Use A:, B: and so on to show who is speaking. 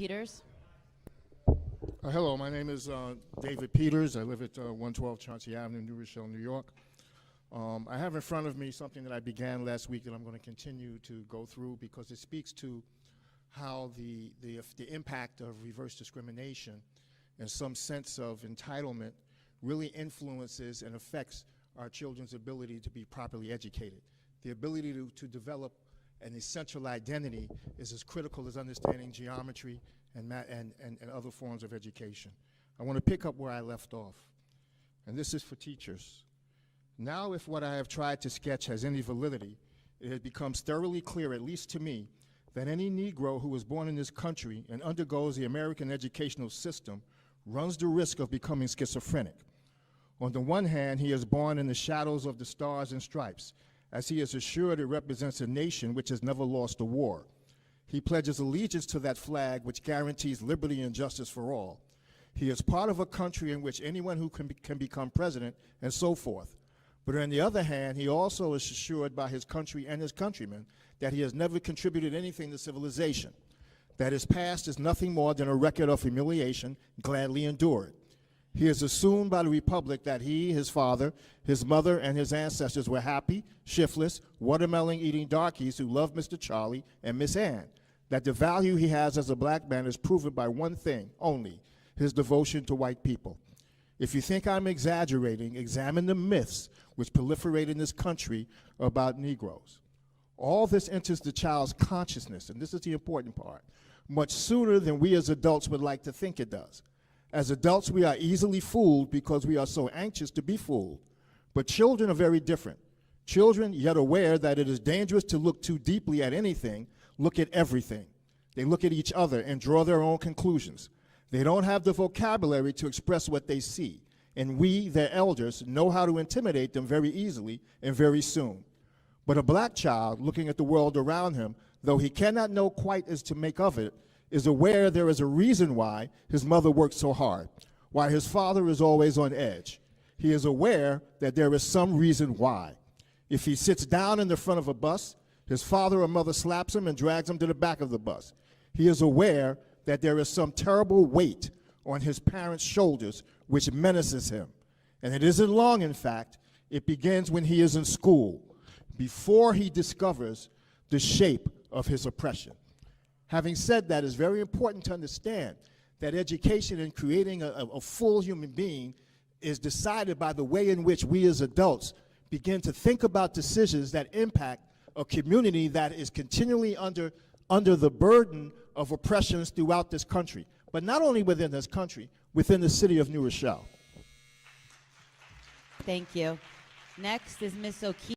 A: Peters.
B: Hello, my name is David Peters. I live at 112 Chauncey Avenue, New Rochelle, New York. I have in front of me something that I began last week that I'm going to continue to go through because it speaks to how the impact of reverse discrimination and some sense of entitlement really influences and affects our children's ability to be properly educated. The ability to develop an essential identity is as critical as understanding geometry and other forms of education. I want to pick up where I left off, and this is for teachers. Now, if what I have tried to sketch has any validity, it has become thoroughly clear, at least to me, that any Negro who is born in this country and undergoes the American educational system runs the risk of becoming schizophrenic. On the one hand, he is born in the shadows of the stars and stripes, as he is assured it represents a nation which has never lost a war. He pledges allegiance to that flag which guarantees liberty and justice for all. He is part of a country in which anyone who can become president and so forth. But on the other hand, he also is assured by his country and his countrymen that he has never contributed anything to civilization, that his past is nothing more than a record of humiliation gladly endured. He is assumed by the Republic that he, his father, his mother, and his ancestors were happy, shiftless, watermelon-eating darkies who loved Mr. Charlie and Miss Ann, that the value he has as a black man is proven by one thing only, his devotion to white people. If you think I'm exaggerating, examine the myths which proliferate in this country about Negroes. All this enters the child's consciousness, and this is the important part, much sooner than we as adults would like to think it does. As adults, we are easily fooled because we are so anxious to be fooled. But children are very different. Children, yet aware that it is dangerous to look too deeply at anything, look at everything. They look at each other and draw their own conclusions. They don't have the vocabulary to express what they see, and we, their elders, know how to intimidate them very easily and very soon. But a black child, looking at the world around him, though he cannot know quite as to make of it, is aware there is a reason why his mother works so hard, why his father is always on edge. He is aware that there is some reason why. If he sits down in the front of a bus, his father or mother slaps him and drags him to the back of the bus. He is aware that there is some terrible weight on his parents' shoulders which menaces him. And it isn't long, in fact. It begins when he is in school, before he discovers the shape of his oppression. Having said that, it's very important to understand that education and creating a full human being is decided by the way in which we as adults begin to think about decisions that impact a community that is continually under the burden of oppressions throughout this country, but not only within this country, within the city of New Rochelle.
A: Thank you. Next is Ms. O'Keefe.